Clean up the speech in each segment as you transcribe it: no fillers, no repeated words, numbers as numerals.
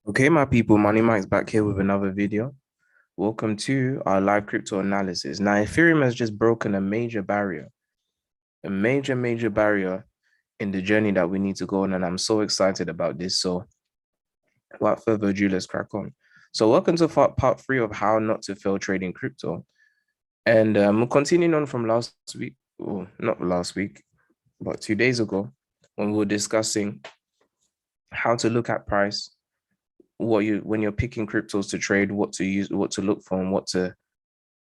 Okay, my people, Money Mike's back here with another video. Welcome to our live crypto analysis. Now, Ethereum has just broken a major barrier in the journey that we need to go on, and I'm so excited about this. So, without further ado, let's crack on. So, welcome to part 3 of how not to fail trading crypto. And continuing on from last week, or not last week, but 2 days ago, when we were discussing how to look at price, when you're picking cryptos to trade, what to use, what to look for, and what to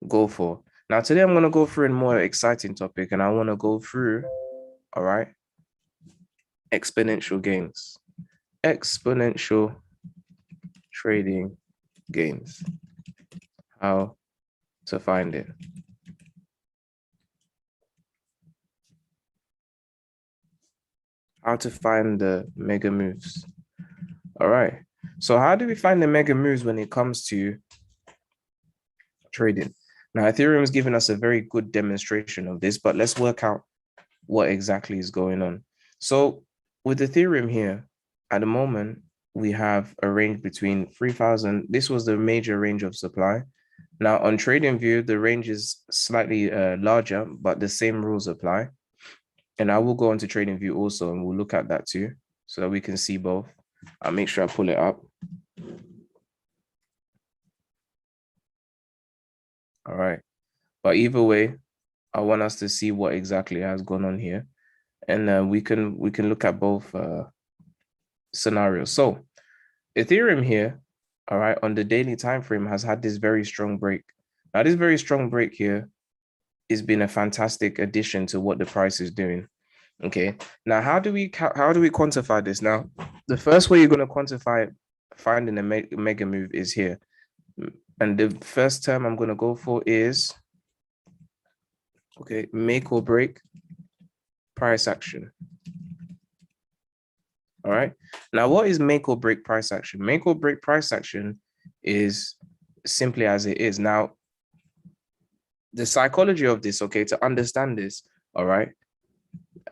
go for. Now, today I'm going to go through a more exciting topic, and I want to go through, all right, exponential gains, exponential trading gains, how to find it. How to find the mega moves. All right. So how do we find the mega moves when it comes to trading? Now, Ethereum is giving us a very good demonstration of this, but let's work out what exactly is going on. So with Ethereum here, at the moment, we have a range between 3,000. This was the major range of supply. Now on TradingView, the range is slightly larger, but the same rules apply. And I will go into TradingView also, and we'll look at that too, so that we can see both. I'll make sure I pull it up. All right. But either way, I want us to see what exactly has gone on here. And we can look at both scenarios. So Ethereum here, all right, on the daily time frame has had this very strong break. Now, this very strong break here has been a fantastic addition to what the price is doing. Okay. Now, how do we quantify this? Now, the first way you're going to quantify finding a mega move is here. And the first term I'm going to go for is, okay, make or break price action. All right. Now, what is make or break price action? Make or break price action is simply as it is. Now, the psychology of this, okay, to understand this, all right,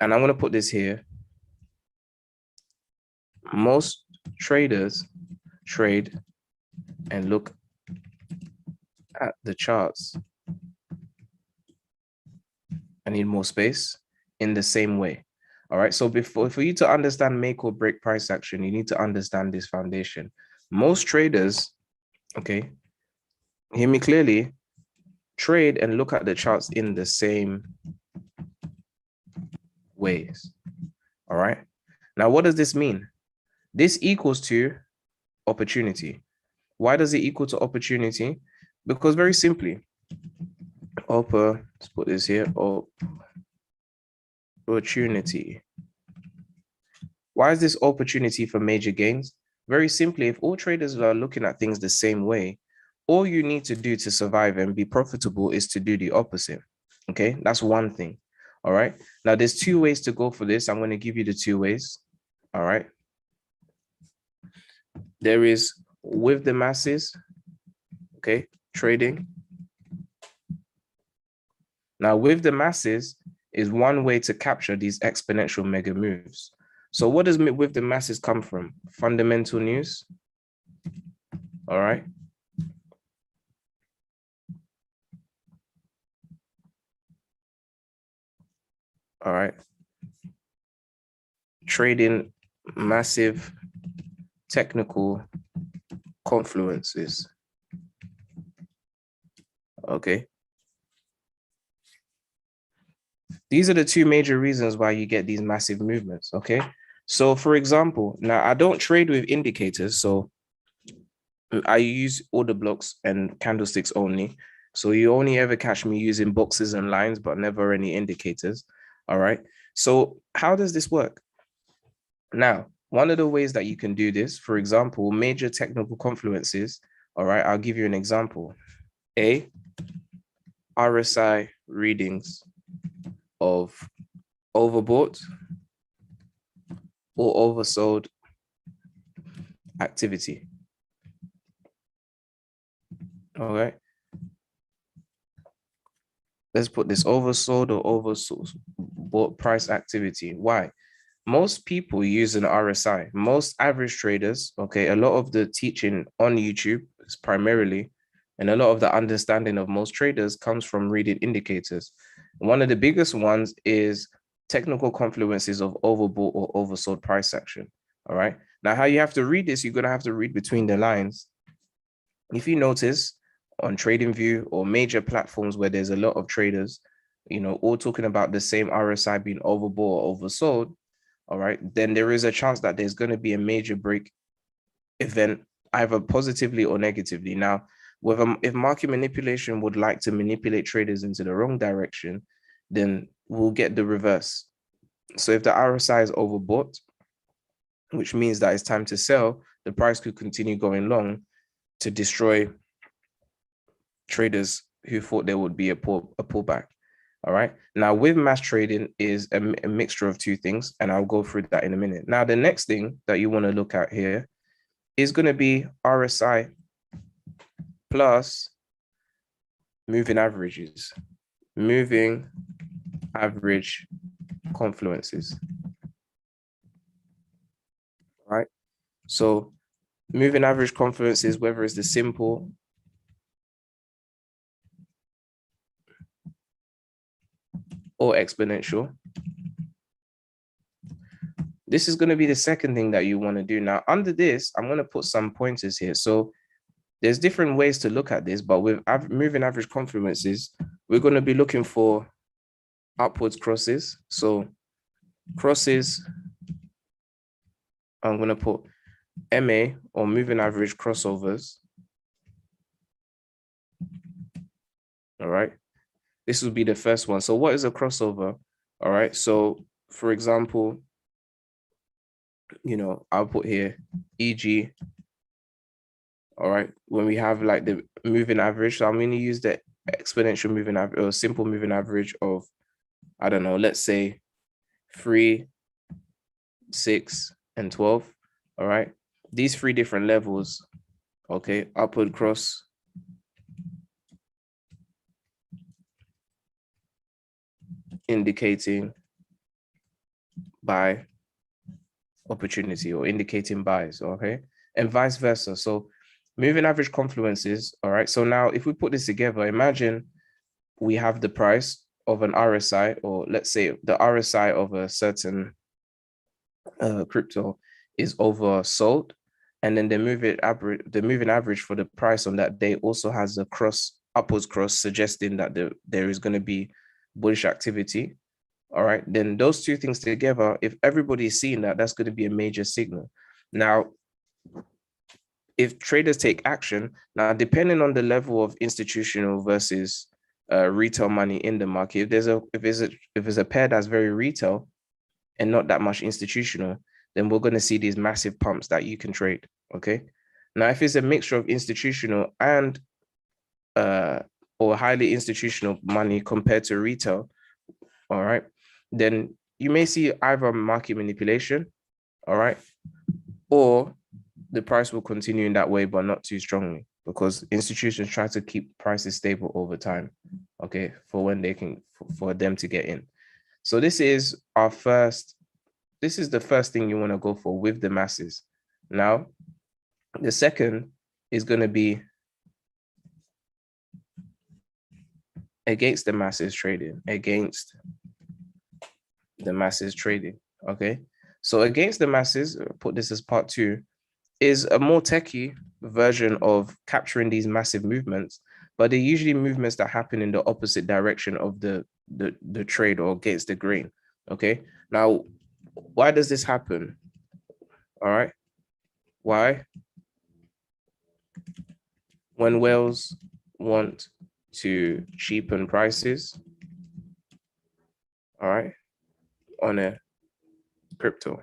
and I'm going to put this here. Most traders trade and look at the charts. I need more space in the same way. All right. So for you to understand make or break price action, you need to understand this foundation. Most traders, okay, hear me clearly, trade and look at the charts in the same ways. All right. Now, what does this mean? This equals to opportunity. Why does it equal to opportunity? Because very simply, let's put this here, opportunity. Why is this opportunity for major gains? Very simply, if all traders are looking at things the same way, all you need to do to survive and be profitable is to do the opposite. Okay, that's one thing. All right. Now, there's two ways to go for this. I'm going to give you the two ways. All right. There is with the masses, okay, trading. Now, with the masses is one way to capture these exponential mega moves. So what does with the masses come from? Fundamental news. All right. All right. Trading massive technical confluences. Okay. These are the two major reasons why you get these massive movements. Okay. So for example, now I don't trade with indicators. So I use order blocks and candlesticks only. So you only ever catch me using boxes and lines, but never any indicators. All right. So how does this work? Now, one of the ways that you can do this, for example, major technical confluences. All right. I'll give you an example. RSI readings of overbought or oversold activity. All right. Let's put this oversold or oversold bought price activity. Why? most people use an RSI. Most average traders, okay, a lot of the teaching on YouTube is primarily, and a lot of the understanding of most traders comes from reading indicators. One of the biggest ones is technical confluences of overbought or oversold price action. All right. Now, how you have to read this, you're going to have to read between the lines. If you notice on TradingView or major platforms where there's a lot of traders, all talking about the same RSI being overbought or oversold, all right, then there is a chance that there's going to be a major break event, either positively or negatively. Now, if market manipulation would like to manipulate traders into the wrong direction, then we'll get the reverse. So if the RSI is overbought, which means that it's time to sell, the price could continue going long to destroy traders who thought there would be a pullback. All right. Now, with mass trading is a mixture of two things, and I'll go through that in a minute. Now, the next thing that you want to look at here is going to be RSI plus moving averages, moving average confluences. All right. So moving average confluences, whether it's the simple or exponential. This is going to be the second thing that you want to do. Now, under this, I'm going to put some pointers here. So there's different ways to look at this, but with moving average confluences, we're going to be looking for upwards crosses. So crosses, I'm going to put MA or moving average crossovers. All right. This would be the first one. So what is a crossover? All right. So for example, I'll put here, e.g., all right, when we have like the moving average, so I'm going to use the exponential moving average or simple moving average of, I don't know, let's say 3, 6, and 12. All right. These 3 different levels, okay, upward cross, indicating buy opportunity or indicating buys, okay, and vice versa. So moving average confluences, all right. So now if we put this together, imagine we have the price of an RSI, or let's say the RSI of a certain crypto is oversold, and then the moving average for the price on that day also has a upwards cross, suggesting that there is going to be bullish activity. All right, then those two things together, if everybody is seeing that, that's going to be a major signal. Now, if traders take action, now depending on the level of institutional versus retail money in the market, if there's a pair that's very retail and not that much institutional, then we're going to see these massive pumps that you can trade. Okay. Now, if it's a mixture of institutional and or highly institutional money compared to retail, all right, then you may see either market manipulation, all right, or the price will continue in that way, but not too strongly, because institutions try to keep prices stable over time, okay, for when they can, for them to get in. So this is the first thing you want to go for with the masses. Now, the second is going to be against the masses trading, okay? So against the masses, put this as part 2, is a more techie version of capturing these massive movements, but they're usually movements that happen in the opposite direction of the trade or against the grain, okay? Now, why does this happen? All right. Why? When whales want to cheapen prices, all right, on a crypto.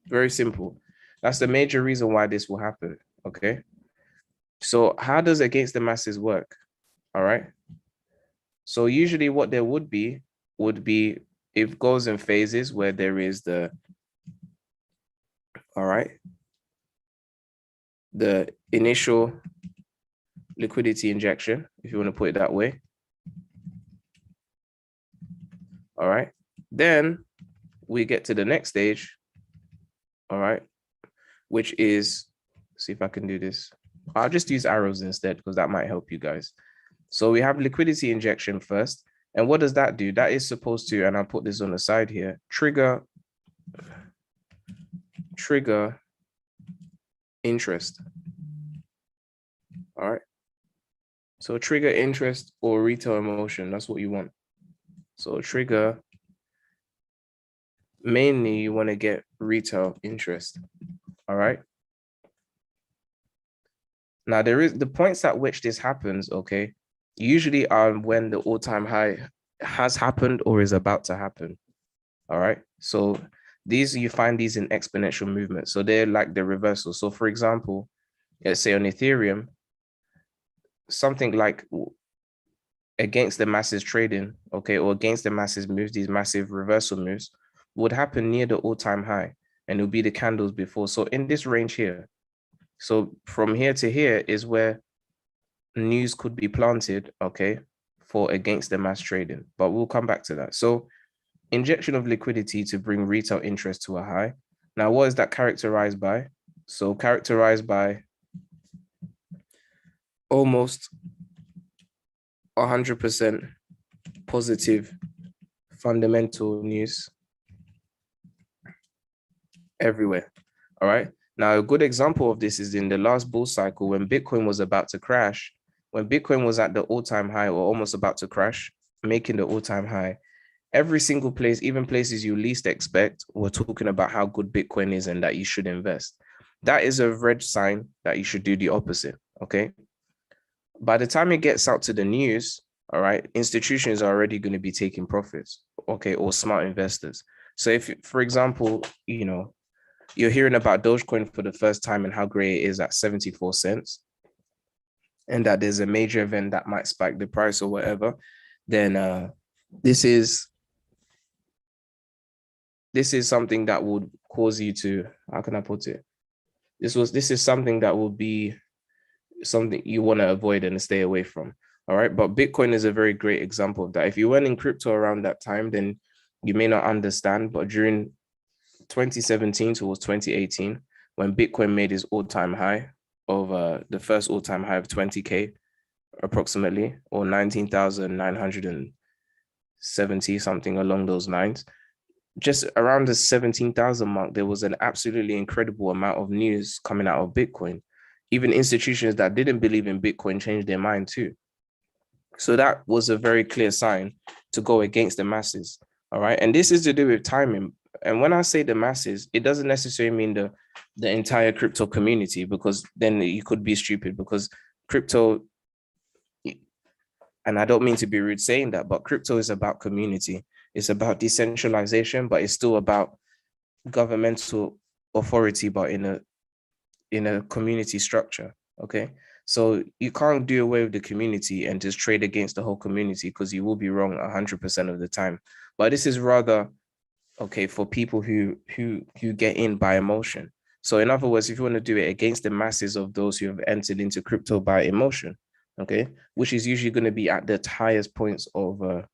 Very simple. That's the major reason why this will happen, okay? So how does against the masses work? All right. So usually what there would be it goes in phases where there is the, all right, the initial liquidity injection, if you want to put it that way. All right. Then we get to the next stage all right, which is, see if I can do this. I'll just use arrows instead because that might help you guys. So we have liquidity injection first. And what does that do? That is supposed to, and I'll put this on the side here, trigger interest. All right. So trigger interest or retail emotion. That's what you want. So trigger, mainly you want to get retail interest. All right. Now there is the points at which this happens, okay, usually are when the all-time high has happened or is about to happen. All right. So these, you find these in exponential movement. So they're like the reversal. So for example, let's say on Ethereum, something like against the masses trading, okay, or against the masses moves, these massive reversal moves would happen near the all-time high, and it'll be the candles before. So in this range here, so from here to here is where news could be planted, okay, for against the mass trading, but we'll come back to that. So injection of liquidity to bring retail interest to a high. Now, what is that characterized by? So characterized by almost 100% positive fundamental news everywhere. All right. Now, a good example of this is in the last bull cycle when Bitcoin was about to crash, when Bitcoin was at the all-time high or almost about to crash, making the all-time high. Every single place, even places you least expect, we're talking about how good Bitcoin is and that you should invest. That is a red sign that you should do the opposite. Okay. By the time it gets out to the news, all right, institutions are already going to be taking profits, okay, or smart investors. So if, for example, you're hearing about Dogecoin for the first time and how great it is at 74 cents, and that there's a major event that might spike the price or whatever, then this is something that would cause you to, how can I put it? This is something that will be something you want to avoid and stay away from. All right. But Bitcoin is a very great example of that. If you went in crypto around that time, then you may not understand. But during 2017 towards 2018, when Bitcoin made its all-time high of the first all-time high of 20K approximately, or 19,970, something along those lines, just around the 17,000 mark, there was an absolutely incredible amount of news coming out of Bitcoin. Even institutions that didn't believe in Bitcoin changed their mind too. So that was a very clear sign to go against the masses. All right. And this is to do with timing. And when I say the masses, it doesn't necessarily mean the entire crypto community, because then you could be stupid, because crypto, and I don't mean to be rude saying that, but crypto is about community. It's about decentralization, but it's still about governmental authority, but in a community structure. Okay. So you can't do away with the community and just trade against the whole community, because you will be wrong 100% of the time. But this is rather okay for people who get in by emotion. So in other words, if you want to do it against the masses of those who have entered into crypto by emotion, okay, which is usually going to be at the highest points of a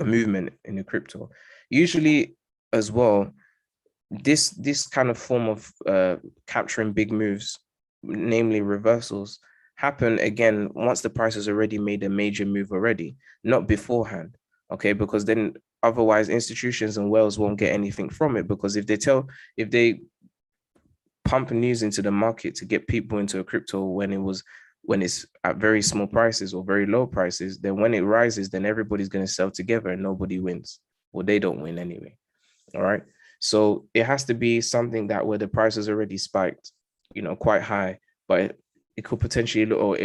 movement in the crypto, usually as well, this kind of form of capturing big moves, namely reversals, happen again once the price has already made a major move already, not beforehand. Okay, because then otherwise institutions and whales won't get anything from it, because if they pump news into the market to get people into a crypto when it's at very small prices or very low prices, then when it rises, then everybody's going to sell together and nobody wins. Well, they don't win anyway. All right. So it has to be something that where the price is already spiked, quite high, but it could potentially look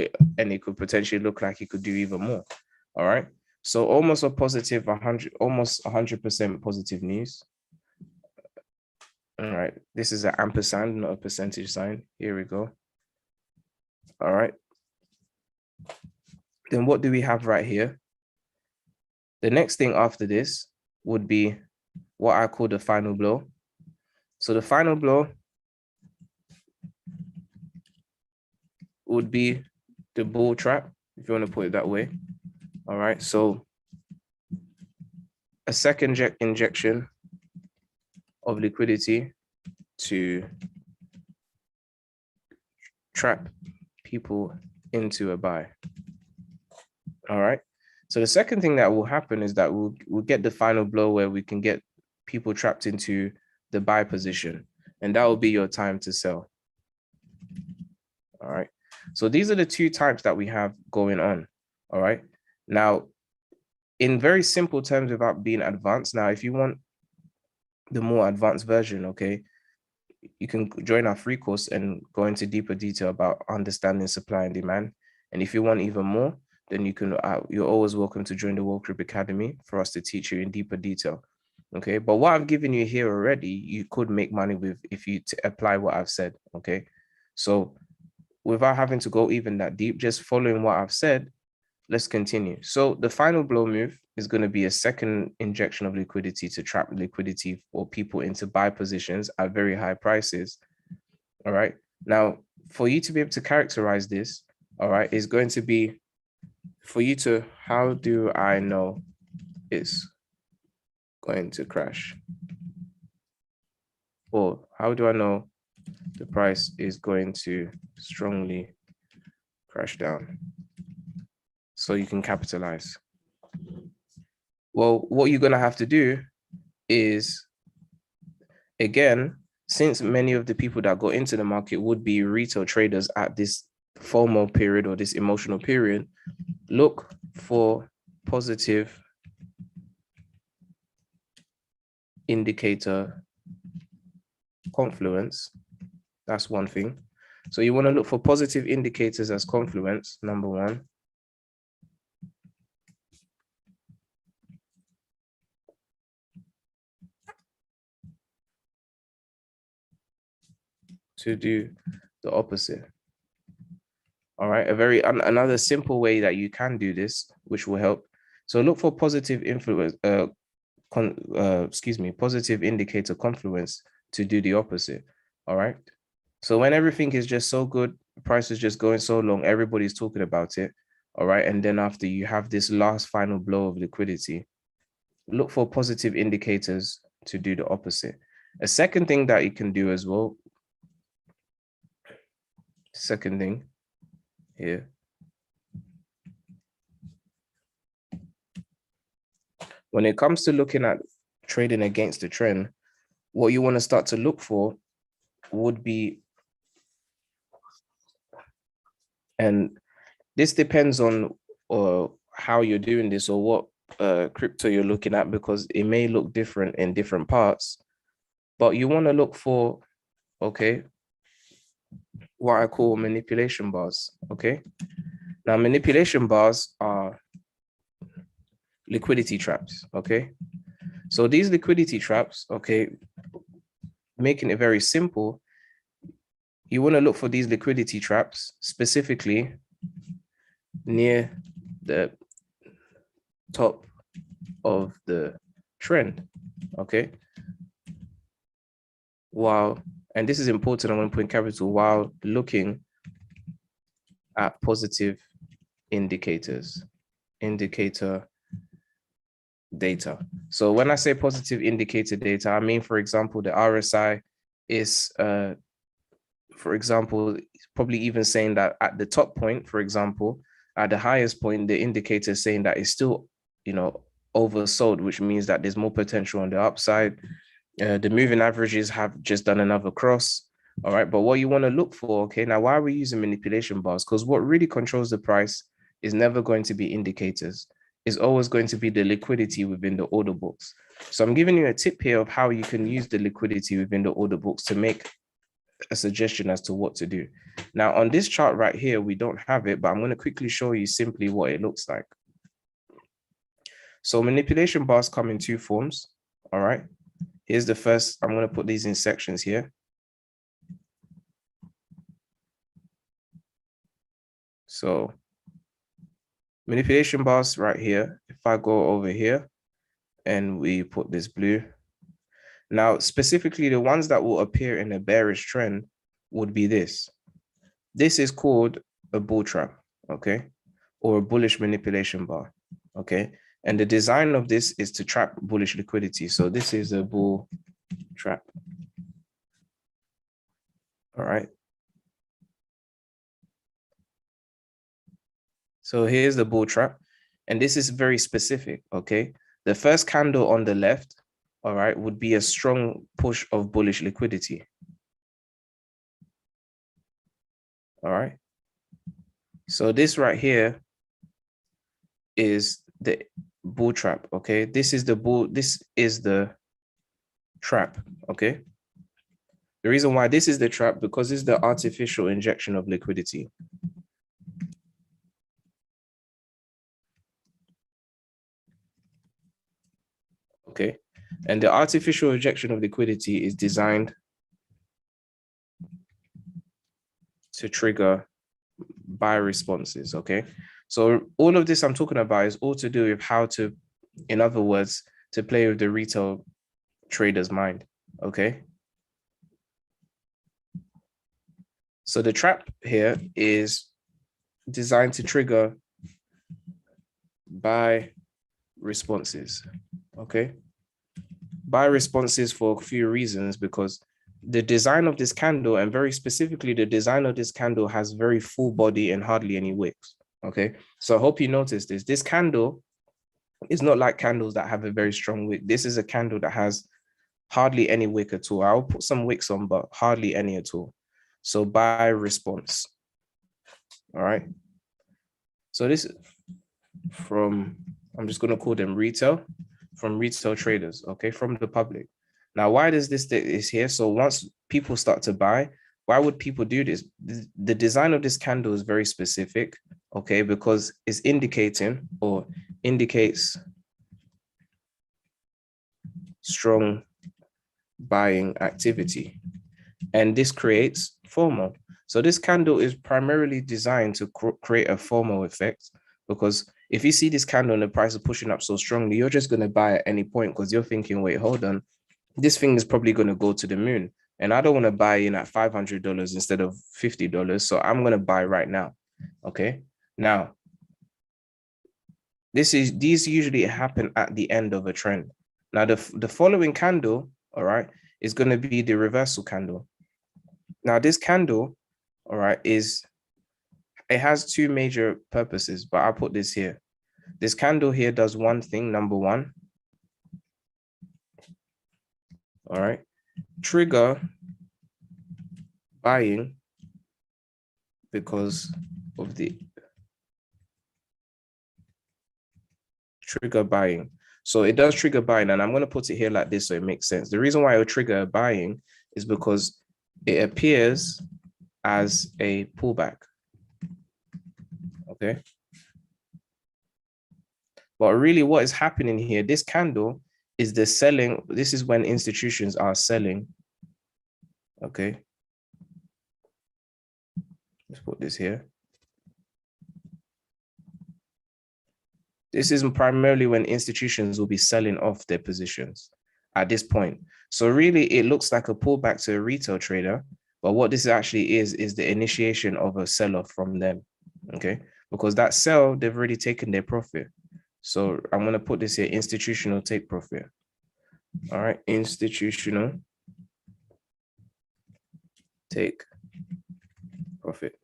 like it could do even more. All right. So almost a positive 100% positive news. All right. This is an ampersand, not a percentage sign. Here we go. All right. Then what do we have right here? The next thing after this would be what I call the final blow. So the final blow would be the bull trap, if you want to put it that way. All right. So a second injection of liquidity to trap people into a buy. All right. So the second thing that will happen is that we'll get the final blow where we can get people trapped into the buy position, and that will be your time to sell. All right. So these are the two types that we have going on. All right. Now, in very simple terms, without being advanced. Now, if you want the more advanced version, okay, you can join our free course and go into deeper detail about understanding supply and demand. And if you want even more, then you're always welcome to join the World Group Academy for us to teach you in deeper detail. Okay, but what I've given you here already, you could make money with if you apply what I've said. Okay, so without having to go even that deep, just following what I've said, let's continue. So the final blow move is going to be a second injection of liquidity to trap liquidity for people into buy positions at very high prices. All right. Now, for you to be able to characterize this, all right, is going to be for you to, how do I know it's going to crash? Or how do I know the price is going to strongly crash down so you can capitalize? Well, what you're going to have to do is, again, since many of the people that go into the market would be retail traders at this FOMO period or this emotional period, look for positive indicator confluence. That's one thing. So you want to look for positive indicators as confluence, number one. To do the opposite. All right, another simple way that you can do this, which will help. So look for positive influence, positive indicator confluence to do the opposite. All right. So when everything is just so good, price is just going so long, everybody's talking about it. All right. And then after you have this last final blow of liquidity, look for positive indicators to do the opposite. A second thing that you can do as well, second thing here, when it comes to looking at trading against the trend, what you want to start to look for would be, and this depends on how you're doing this or what crypto you're looking at, because it may look different in different parts, but you want to look for, okay, what I call manipulation bars. Okay, now manipulation bars are liquidity traps. Okay, so these liquidity traps, okay, making it very simple, you want to look for these liquidity traps specifically near the top of the trend. Okay, while, and this is important, I want to put in capital, while looking at positive indicators, indicator data. So when I say positive indicator data, I mean, for example, the RSI is, for example, probably even saying that at the top point, for example, at the highest point, the indicator is saying that it's still, oversold, which means that there's more potential on the upside. The moving averages have just done another cross. All right. But what you want to look for, okay, now why are we using manipulation bars? Because what really controls the price is never going to be indicators. It's always going to be the liquidity within the order books. So I'm giving you a tip here of how you can use the liquidity within the order books to make a suggestion as to what to do. Now, on this chart right here, we don't have it, but I'm going to quickly show you simply what it looks like. So manipulation bars come in two forms. All right. Here's the first. I'm going to put these in sections here. So manipulation bars right here. If I go over here and we put this blue. Now, specifically, the ones that will appear in a bearish trend would be this. This is called a bull trap, okay? Or a bullish manipulation bar, okay? And the design of this is to trap bullish liquidity. So this is a bull trap. All right. So here's the bull trap. And this is very specific, okay? The first candle on the left, all right, would be a strong push of bullish liquidity. All right. So this right here is the bull trap, okay? This is the trap, okay? The reason why this is the trap, because it's the artificial injection of liquidity. Okay. And the artificial injection of liquidity is designed to trigger buy responses, okay? So all of this I'm talking about is all to do with how to, in other words, to play with the retail trader's mind, okay? So the trap here is designed to trigger buy responses, okay? Buy responses for a few reasons, because the design of this candle, and very specifically the design of this candle, has very full body and hardly any wicks, okay? So I hope you noticed this. This candle is not like candles that have a very strong wick. This is a candle that has hardly any wick at all. I'll put some wicks on, but hardly any at all. So buy response, all right? So this is from, I'm just going to call them retail, from retail traders, okay, from the public. Now, why does this is here? So once people start to buy, why would people do this? The design of this candle is very specific, okay, because it's indicating or indicates strong buying activity. And this creates FOMO. So this candle is primarily designed to create a FOMO effect, because if you see this candle and the price is pushing up so strongly, you're just going to buy at any point because you're thinking, wait, hold on, this thing is probably going to go to the moon. And I don't want to buy in at $500 instead of $50. So I'm going to buy right now. Okay. Now, these usually happen at the end of a trend. Now, the following candle, all right, is going to be the reversal candle. Now, this candle, all right, it has two major purposes, but I'll put this here. This candle here does one thing, number one. All right, trigger buying because of the trigger buying. So it does trigger buying, and I'm going to put it here like this so it makes sense. The reason why it will trigger buying is because it appears as a pullback. Okay. But really what is happening here, this candle is the selling. This is when institutions are selling. Okay. Let's put this here. This is primarily when institutions will be selling off their positions at this point. So really it looks like a pullback to a retail trader, but what this actually is the initiation of a sell-off from them, okay? Because that sell, they've already taken their profit. So I'm going to put this here, institutional take profit. All right, institutional take profit.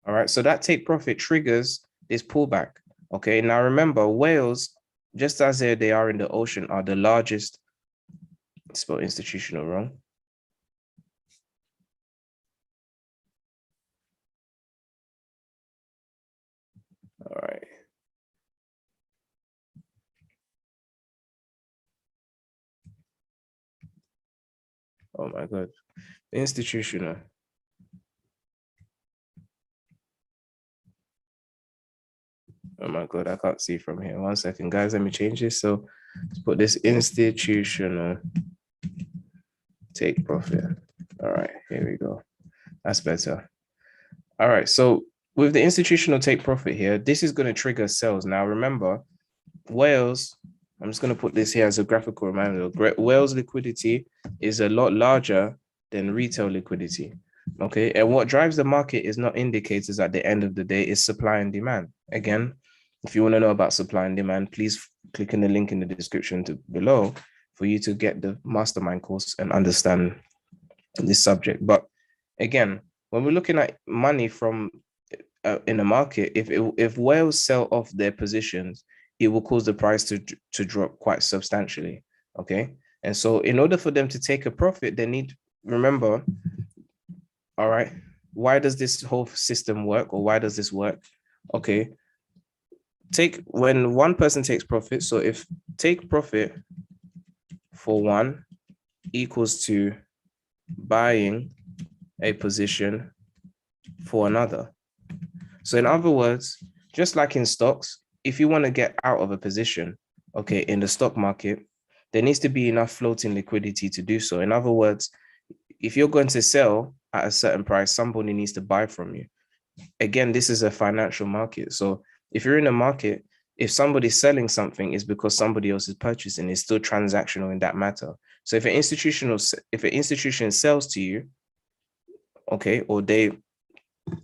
All right, so that take profit triggers this pullback. Okay, now remember, whales, just as they are in the ocean, are the largest. Spell institutional wrong. All right. Oh my God. Institutional. Oh my God, I can't see from here. 1 second, guys. Let me change this. So let's put this institutional take profit. All right, here we go. That's better. All right, so with the institutional take profit here, this is going to trigger sales. Now, remember, whales, I'm just going to put this here as a graphical reminder. Whales liquidity is a lot larger than retail liquidity. Okay, and what drives the market is not indicators at the end of the day, it's supply and demand. Again, if you want to know about supply and demand, please click in the link in the description below for you to get the mastermind course and understand this subject. But again, when we're looking at money from in the market, if whales sell off their positions, it will cause the price to drop quite substantially. Okay, and so in order for them to take a profit, they need, remember, all right, why does this whole system work, or why does this work? Okay, take when one person takes profit. So if take profit for one equals to buying a position for another. So in other words, just like in stocks, if you want to get out of a position, okay, in the stock market, there needs to be enough floating liquidity to do so. In other words, if you're going to sell at a certain price, somebody needs to buy from you. Again, this is a financial market. So if you're in a market, if somebody's selling something, it's because somebody else is purchasing. It's still transactional in that matter. So if an institution sells to you, okay, or they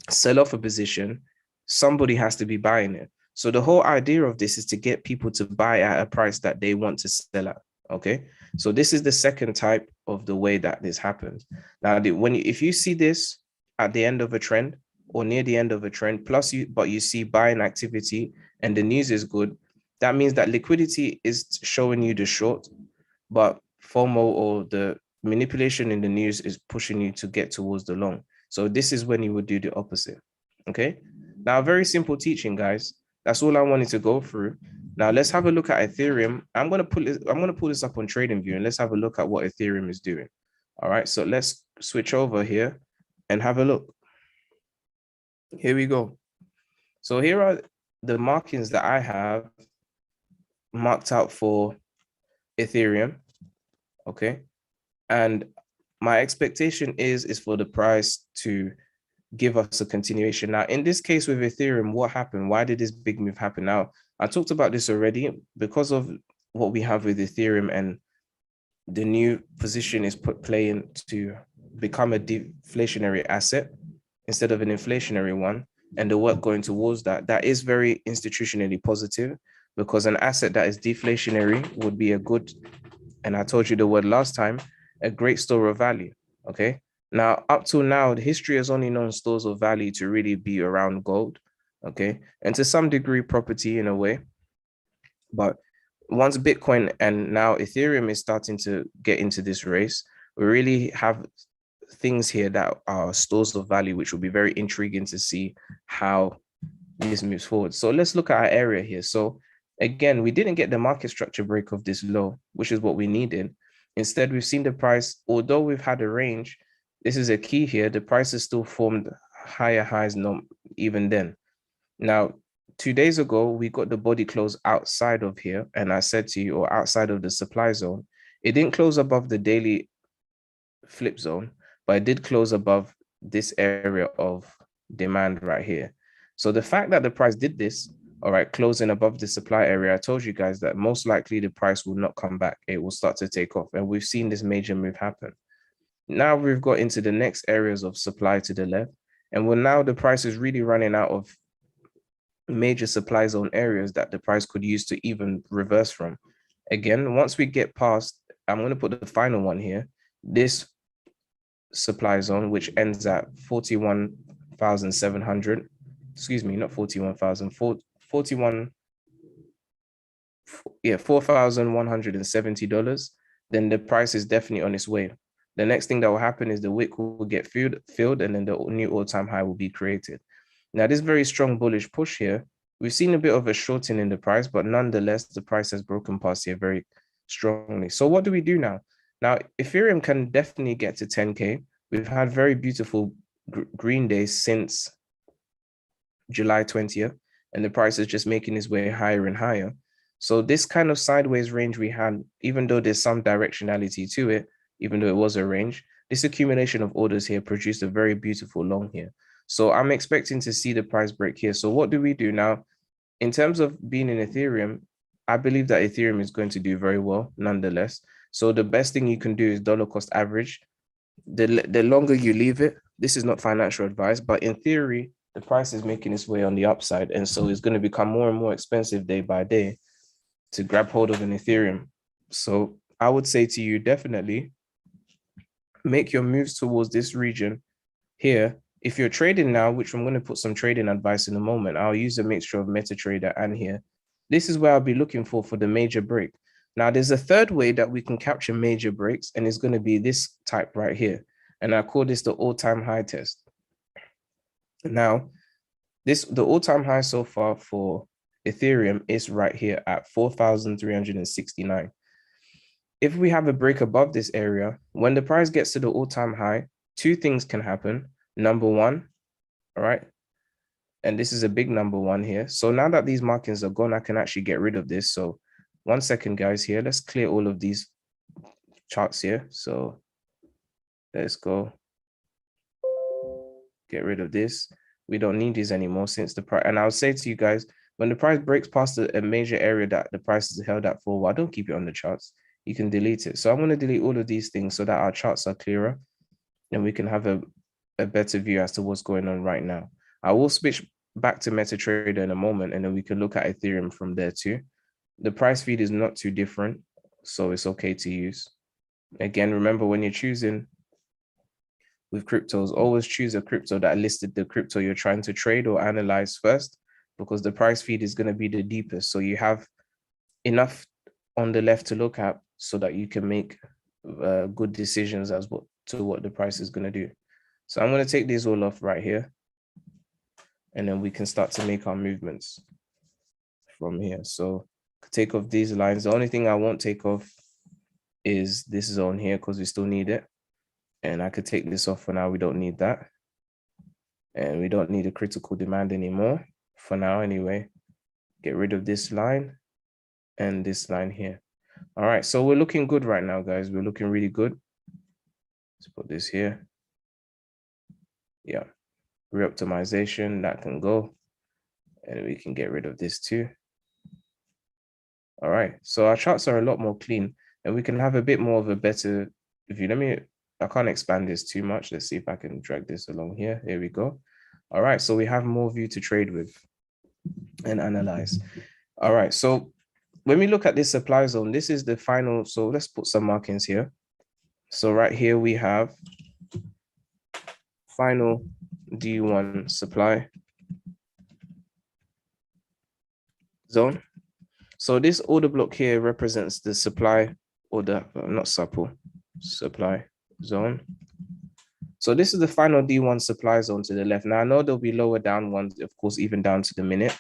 sell off a position, somebody has to be buying it. So the whole idea of this is to get people to buy at a price that they want to sell at. Okay, so this is the second type of the way that this happens. Now, if you see this at the end of a trend or near the end of a trend, but you see buying activity and the news is good, that means that liquidity is showing you the short, but FOMO or the manipulation in the news is pushing you to get towards the long. So this is when you would do the opposite. Okay. Now, very simple teaching, guys. That's all I wanted to go through. Now let's have a look at Ethereum. I'm gonna pull this up on TradingView and let's have a look at what Ethereum is doing. All right. So let's switch over here and have a look. Here we go. So here are the markings that I have marked out for Ethereum. Okay. And my expectation is for the price to give us a continuation. Now, in this case with Ethereum, what happened? Why did this big move happen? Now, I talked about this already because of what we have with Ethereum and the new position is playing to become a deflationary asset instead of an inflationary one. And the work going towards that is very institutionally positive, because an asset that is deflationary would be a good, and I told you the word last time, a great store of value. Okay. Now, up till now, the history has only known stores of value to really be around gold. Okay. And to some degree, property in a way. But once Bitcoin and now Ethereum is starting to get into this race, we really have things here that are stores of value, which will be very intriguing to see how this moves forward. So let's look at our area here. So again, we didn't get the market structure break of this low, which is what we needed. Instead, we've seen the price, although we've had a range, this is a key here, the price has still formed higher highs even then. Now, 2 days ago, we got the body close outside of here, and I said to you, or outside of the supply zone. It didn't close above the daily flip zone, but it did close above this area of demand right here. So the fact that the price did this, all right, closing above the supply area, I told you guys that most likely the price will not come back. It will start to take off. And we've seen this major move happen. Now we've got into the next areas of supply to the left. And now the price is really running out of major supply zone areas that the price could use to even reverse from. Again, once we get past, I'm going to put the final one here, this supply zone, which ends at 41,700, excuse me, not 41,000, 41, yeah, $4,170, then the price is definitely on its way. The next thing that will happen is the wick will get filled and then the new all-time high will be created. Now, this very strong bullish push here, we've seen a bit of a shorting in the price, but nonetheless, the price has broken past here very strongly. So what do we do now? Now, Ethereum can definitely get to 10K. We've had very beautiful green days since July 20th, and the price is just making its way higher and higher. So this kind of sideways range we had, even though there's some directionality to it, even though it was a range, this accumulation of orders here produced a very beautiful long here. So I'm expecting to see the price break here. So what do we do now? In terms of being in Ethereum, I believe that Ethereum is going to do very well nonetheless. So the best thing you can do is dollar cost average. The longer you leave it, this is not financial advice, but in theory, the price is making its way on the upside. And so it's going to become more and more expensive day by day to grab hold of an Ethereum. So I would say to you, definitely make your moves towards this region here. If you're trading now, which I'm going to put some trading advice in a moment, I'll use a mixture of MetaTrader and here. This is where I'll be looking for the major break. Now, there's a third way that we can capture major breaks, and it's going to be this type right here. And I call this the all-time high test. Now, the all-time high so far for Ethereum is right here at 4,369. If we have a break above this area, when the price gets to the all-time high, two things can happen. Number one, all right, and this is a big number one here. So now that these markings are gone, I can actually get rid of this. So 1 second, guys, here. Let's clear all of these charts here. So let's go get rid of this. We don't need these anymore since the price. And I'll say to you guys, when the price breaks past a major area that the price is held at for a while, don't keep it on the charts. You can delete it. So I'm going to delete all of these things so that our charts are clearer and we can have a better view as to what's going on right now. I will switch back to MetaTrader in a moment, and then we can look at Ethereum from there too. The price feed is not too different, so it's okay to use. Again, remember when you're choosing with cryptos, always choose a crypto that listed the crypto you're trying to trade or analyze first, because the price feed is going to be the deepest. So you have enough on the left to look at so that you can make good decisions as to what the price is going to do. So I'm going to take these all off right here, and then we can start to make our movements from here. So take off these lines. The only thing I won't take off is this zone here because we still need it. And I could take this off for now. We don't need that. And we don't need a critical demand anymore for now anyway. Get rid of this line and this line here. All right, so we're looking good right now, guys. We're looking really good. Let's put this here. Yeah, reoptimization, that can go. And we can get rid of this too. All right, so our charts are a lot more clean and we can have a bit more of a better view. I can't expand this too much. Let's see if I can drag this along here. Here we go. All right, so we have more view to trade with and analyze. All right, so when we look at this supply zone, this is the final. So let's put some markings here. So right here we have final D1 supply zone. So this order block here represents the supply or the supply zone. So this is the final D1 supply zone to the left. Now I know there'll be lower down ones, of course, even down to the minute,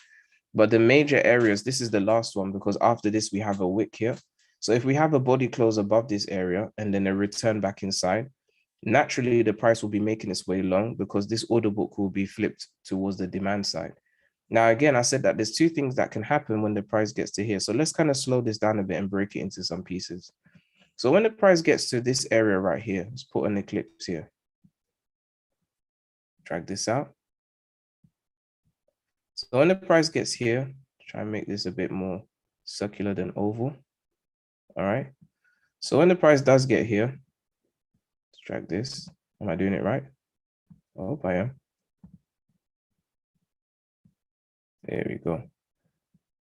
but the major areas, this is the last one because after this we have a wick here. So if we have a body close above this area and then a return back inside, naturally the price will be making its way long because this order book will be flipped towards the demand side. Now, again, I said that there's two things that can happen when the price gets to here. So let's kind of slow this down a bit and break it into some pieces. So when the price gets to this area right here, let's put an eclipse here. Drag this out. So when the price gets here, try and make this a bit more circular than oval. All right. So when the price does get here, let's drag this. Am I doing it right? I hope I am. There we go.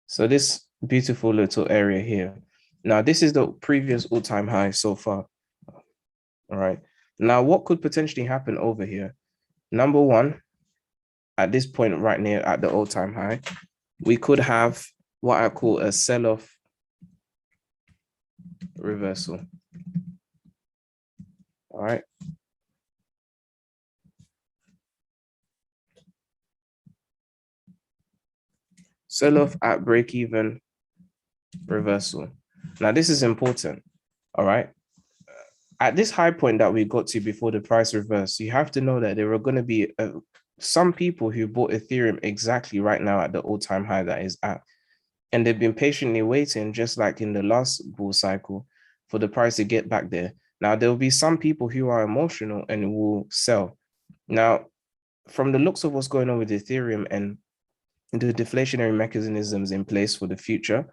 So this beautiful little area here. Now, this is the previous all-time high so far. All right. Now, what could potentially happen over here? Number one, at this point right near at the all-time high, we could have what I call a sell-off reversal. All right. Sell-off at break-even reversal. Now, this is important. All right. At this high point that we got to before the price reverse, you have to know that there are going to be some people who bought Ethereum exactly right now at the all-time high that is at. And they've been patiently waiting, just like in the last bull cycle, for the price to get back there. Now, there will be some people who are emotional and will sell. Now, from the looks of what's going on with Ethereum and the deflationary mechanisms in place for the future,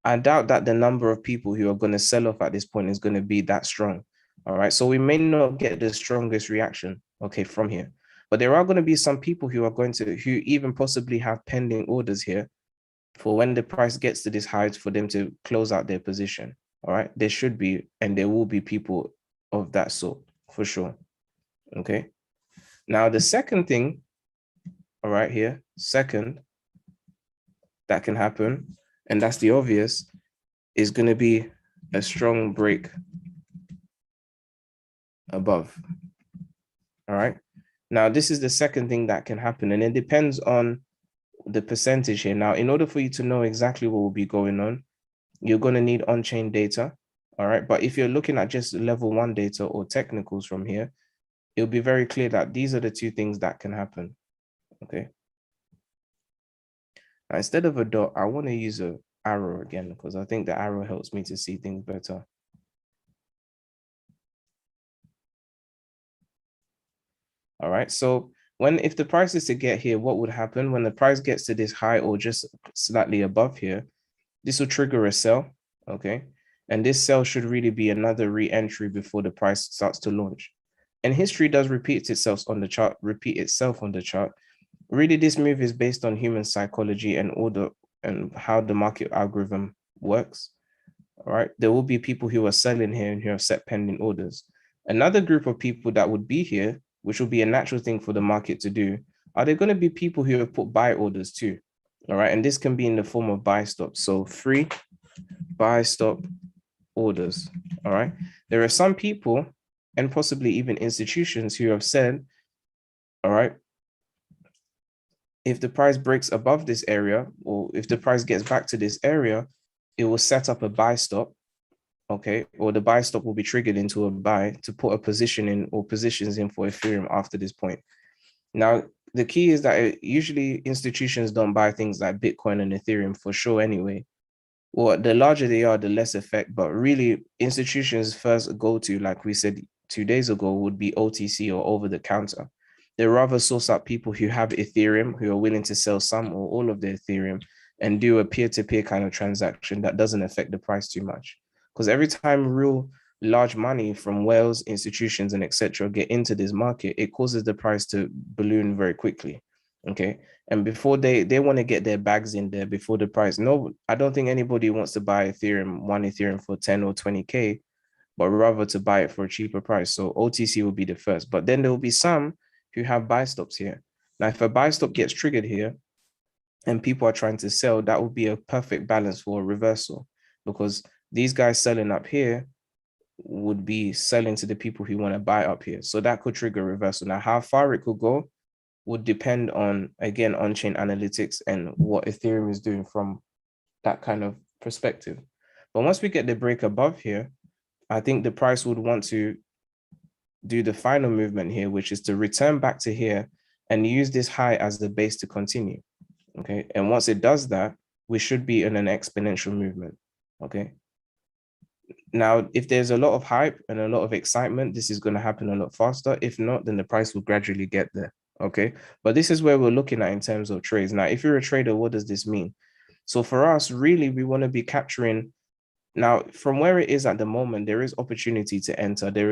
I doubt that the number of people who are going to sell off at this point is going to be that strong. All right. So we may not get the strongest reaction, okay, from here. But there are going to be some people who are going to, who even possibly have pending orders here for when the price gets to this high for them to close out their position. All right. There should be, and there will be people of that sort. for sure. Okay. Now, the second thing, all right, here, second, that can happen, and that's the obvious, is going to be a strong break above. All right. Now, this is the second thing that can happen, and it depends on the percentage here. Now, in order for you to know exactly what will be going on, you're going to need on-chain data. All right. But if you're looking at just level 1 data or technicals from here, it'll be very clear that these are the two things that can happen. Okay. Now, instead of a dot, I want to use an arrow again, because I think the arrow helps me to see things better. All right. So if the price is to get here, what would happen when the price gets to this high or just slightly above here? This will trigger a sell. Okay. And this sell should really be another re-entry before the price starts to launch. And history does repeat itself on the chart. Really, this move is based on human psychology and order and how the market algorithm works. All right. There will be people who are selling here and who have set pending orders. Another group of people that would be here, which will be a natural thing for the market to do, are there going to be people who have put buy orders too? All right. And this can be in the form of buy stops. So free buy stop orders. All right. There are some people and possibly even institutions who have said, all right, if the price breaks above this area, or if the price gets back to this area, it will set up a buy stop. Okay, or the buy stop will be triggered into a buy to put a position in or positions in for Ethereum after this point. Now, the key is that usually institutions don't buy things like Bitcoin and Ethereum for sure anyway. Well, the larger they are, the less effect, but really institutions first go to, like we said 2 days ago, would be OTC or over the counter. They rather source out people who have Ethereum, who are willing to sell some or all of their Ethereum and do a peer-to-peer kind of transaction that doesn't affect the price too much. Because every time real large money from whales, institutions, and etc. get into this market, it causes the price to balloon very quickly. Okay. And before they want to get their bags in there before the price. No, I don't think anybody wants to buy one Ethereum for 10 or 20K, but rather to buy it for a cheaper price. So OTC will be the first. But then there will be some who have buy stops here. Now, if a buy stop gets triggered here and people are trying to sell, that would be a perfect balance for a reversal, because these guys selling up here would be selling to the people who want to buy up here. So that could trigger a reversal. Now, how far it could go would depend on, again, on-chain analytics and what Ethereum is doing from that kind of perspective. But once we get the break above here, I think the price would want to do the final movement here, which is to return back to here and use this high as the base to continue. Okay. And once it does that, we should be in an exponential movement. Okay. Now, if there's a lot of hype and a lot of excitement, this is going to happen a lot faster. If not, then the price will gradually get there. Okay. But this is where we're looking at in terms of trades. Now, if you're a trader, what does this mean? So for us, really, we want to be capturing. Now, from where it is at the moment, there is opportunity to enter. There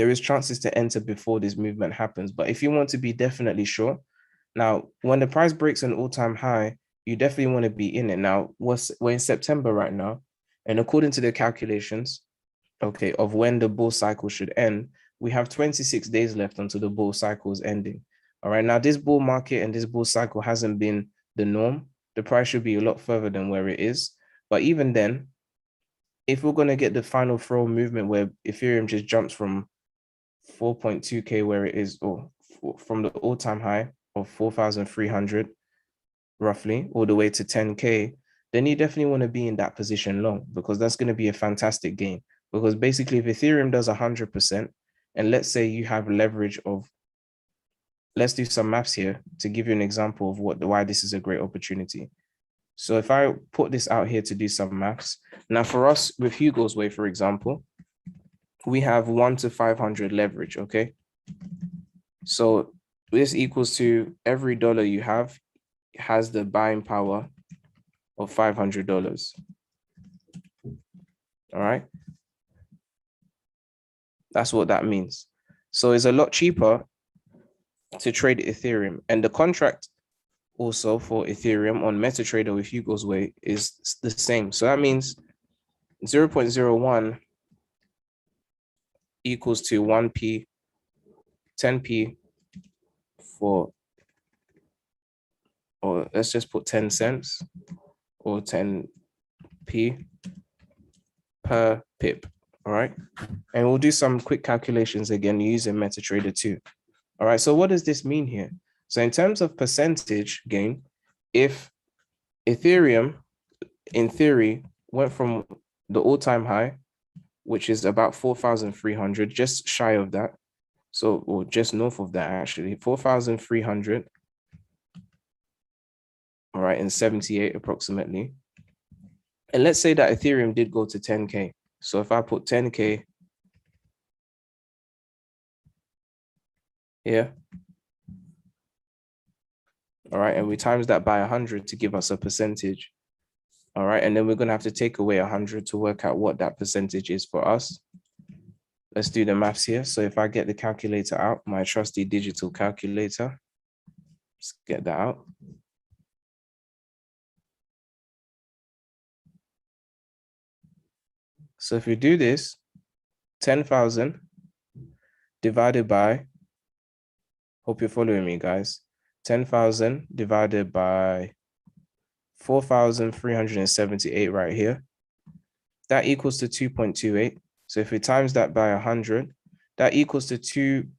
is chances to enter before this movement happens. But if you want to be definitely sure, now, when the price breaks an all-time high, you definitely want to be in it. Now, we're in September right now, and according to the calculations, okay, of when the bull cycle should end, we have 26 days left until the bull cycle is ending. All right, now this bull market and this bull cycle hasn't been the norm. The price should be a lot further than where it is. But even then, if we're going to get the final throw movement where Ethereum just jumps from 4.2K where it is, or from the all-time high of 4,300 roughly, all the way to 10K, then you definitely want to be in that position long, because that's going to be a fantastic gain. Because basically, if Ethereum does 100%, and let's say you have leverage of, let's do some maths here to give you an example of why this is a great opportunity. So if I put this out here to do some maths, now for us with Hugo's way, for example, we have 1 to 500 leverage, okay? So this equals to every dollar you have has the buying power of $500. All right. That's what that means. So it's a lot cheaper to trade Ethereum. And the contract also for Ethereum on MetaTrader with Hugo's way is the same. So that means 0.01 equals to 1p, 10p for, or let's just put 10 cents or 10p per pip, all right? And we'll do some quick calculations again using MetaTrader 2. All right, so what does this mean here? So in terms of percentage gain, if Ethereum, in theory, went from the all-time high, which is about 4,300, just shy of that, so, or just north of that actually, 4,300, all right, and 78 approximately. And let's say that Ethereum did go to 10K. So if I put 10K here, all right, and we times that by 100 to give us a percentage, all right, and then we're gonna have to take away 100 to work out what that percentage is for us. Let's do the maths here. So if I get the calculator out, my trusty digital calculator, let's get that out. So if we do this, 10,000 divided by, hope you're following me, guys, 10,000 divided by 4,378 right here, that equals to 2.28. So if we times that by 100, that equals to 228%.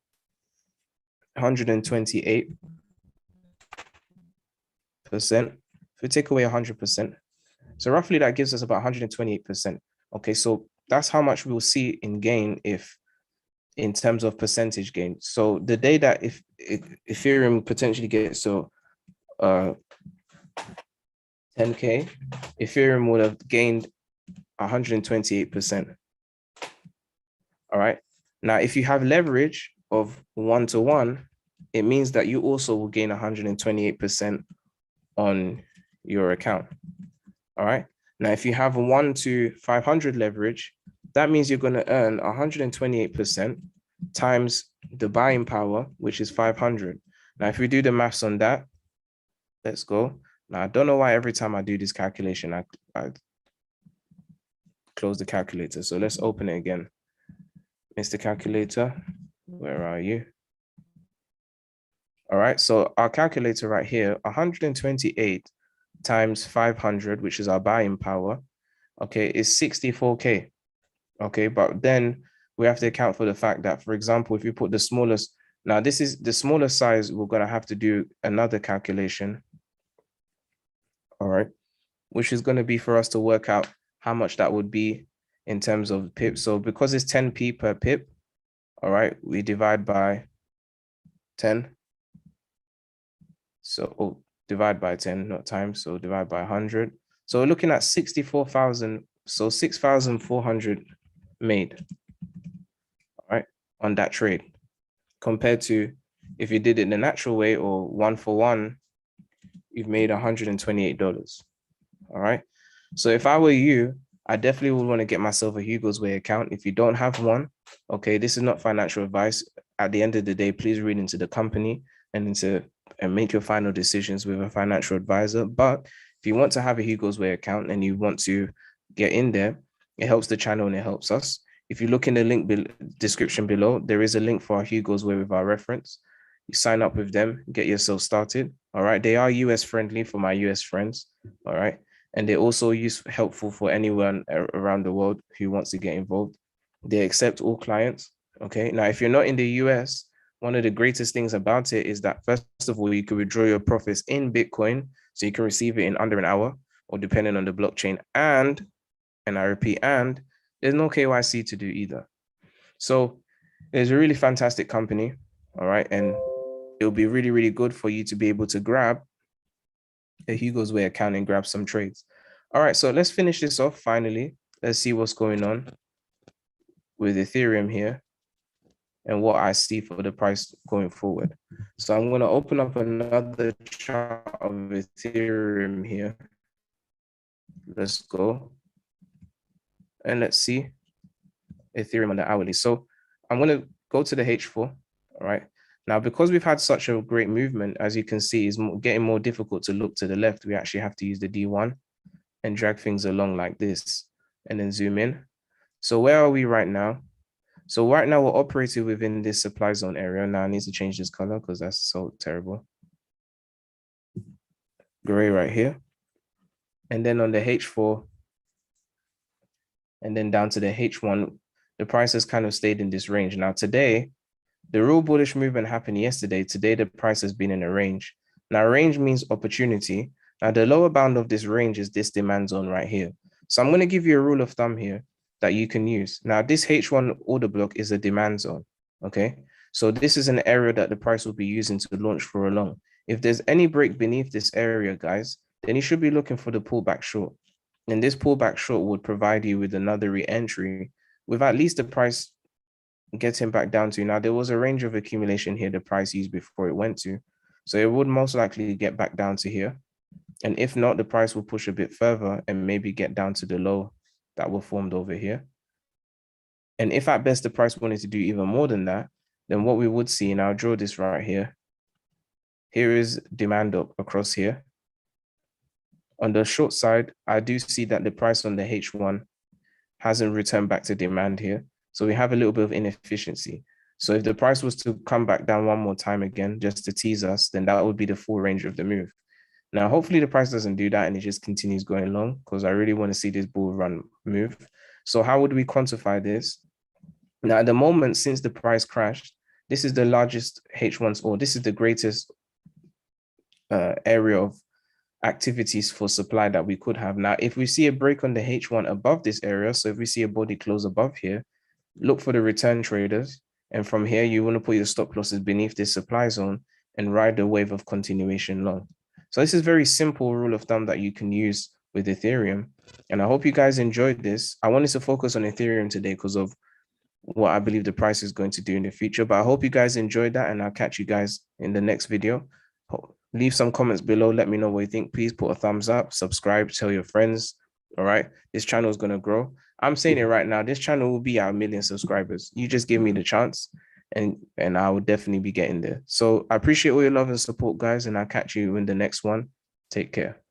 If we take away 100%, so roughly that gives us about 128%. Okay, so that's how much we'll see in gain if in terms of percentage gain. So the day that if Ethereum potentially gets to 10K, Ethereum would have gained 128%. All right. Now, if you have leverage of 1-to-1, it means that you also will gain 128% on your account. All right. Now, if you have 1-to-500 leverage, that means you're going to earn 128% times the buying power, which is 500. Now, if we do the maths on that, let's go. Now, I don't know why every time I do this calculation, I close the calculator. So let's open it again. Mr. Calculator, where are you? All right, so our calculator right here, 128 times 500, which is our buying power, okay, is 64K. Okay, but then we have to account for the fact that, for example, if you put the smallest, now this is the smallest size, we're going to have to do another calculation. All right, which is going to be for us to work out how much that would be in terms of pips. So because it's 10p per pip, all right, we divide by 10. So divide by 10, not times, so divide by 100. So we're looking at 64,000, so 6,400 made, all right, on that trade, compared to if you did it the natural way or 1-for-1, you've made $128, all right? So if I were you, I definitely would want to get myself a Hugo's Way account. If you don't have one, okay, this is not financial advice. At the end of the day, please read into the company and make your final decisions with a financial advisor. But if you want to have a Hugo's Way account and you want to get in there, it helps the channel and it helps us. If you look in the link description below, there is a link for our Hugo's Way with our reference. You sign up with them, get yourself started. All right. They are US friendly for my US friends. All right. And they're also helpful for anyone around the world who wants to get involved. They accept all clients. Okay. Now, if you're not in the US, one of the greatest things about it is that, first of all, you can withdraw your profits in Bitcoin. So you can receive it in under an hour or depending on the blockchain. And I repeat, and there's no KYC to do either. So it's a really fantastic company. All right. And it'll be really, really good for you to be able to grab a Hugo's Way account and grab some trades. All right, so let's finish this off finally. Let's see what's going on with Ethereum here and what I see for the price going forward. So I'm going to open up another chart of Ethereum here. Let's go. And let's see Ethereum on the hourly. So I'm going to go to the H4. All right. Now, because we've had such a great movement, as you can see, it's getting more difficult to look to the left. We actually have to use the D1 and drag things along like this and then zoom in. So where are we right now? So right now we're operating within this supply zone area. Now I need to change this color because that's so terrible. Gray right here. And then on the H4, and then down to the H1, the price has kind of stayed in this range. Now today, the real bullish movement happened yesterday. Today, the price has been in a range. Now, range means opportunity. Now, the lower bound of this range is this demand zone right here. So I'm going to give you a rule of thumb here that you can use. Now, this H1 order block is a demand zone, okay? So this is an area that the price will be using to launch for a long. If there's any break beneath this area, guys, then you should be looking for the pullback short. And this pullback short would provide you with another re-entry with at least the price getting back down to. Now, there was a range of accumulation here the price used before it went to. So it would most likely get back down to here. And if not, the price will push a bit further and maybe get down to the low that were formed over here. And if at best the price wanted to do even more than that, then what we would see, and I'll draw this right here. Here is demand up across here. On the short side, I do see that the price on the H1 hasn't returned back to demand here. So we have a little bit of inefficiency. So if the price was to come back down one more time again, just to tease us, then that would be the full range of the move. Now, hopefully the price doesn't do that and it just continues going long because I really want to see this bull run move. So how would we quantify this? Now, at the moment, since the price crashed, this is the largest H1s, or this is the greatest area of activities for supply that we could have. Now, if we see a break on the H1 above this area, so if we see a body close above here, look for the return traders. And from here, you want to put your stop losses beneath this supply zone and ride the wave of continuation long. So this is very simple rule of thumb that you can use with Ethereum. And I hope you guys enjoyed this. I wanted to focus on Ethereum today because of what I believe the price is going to do in the future. But I hope you guys enjoyed that, and I'll catch you guys in the next video. Leave some comments below. Let me know what you think. Please put a thumbs up, subscribe, tell your friends. All right. This channel is going to grow. I'm saying it right now. This channel will be our 1 million subscribers. You just give me the chance and I will definitely be getting there. So I appreciate all your love and support, guys, and I'll catch you in the next one. Take care.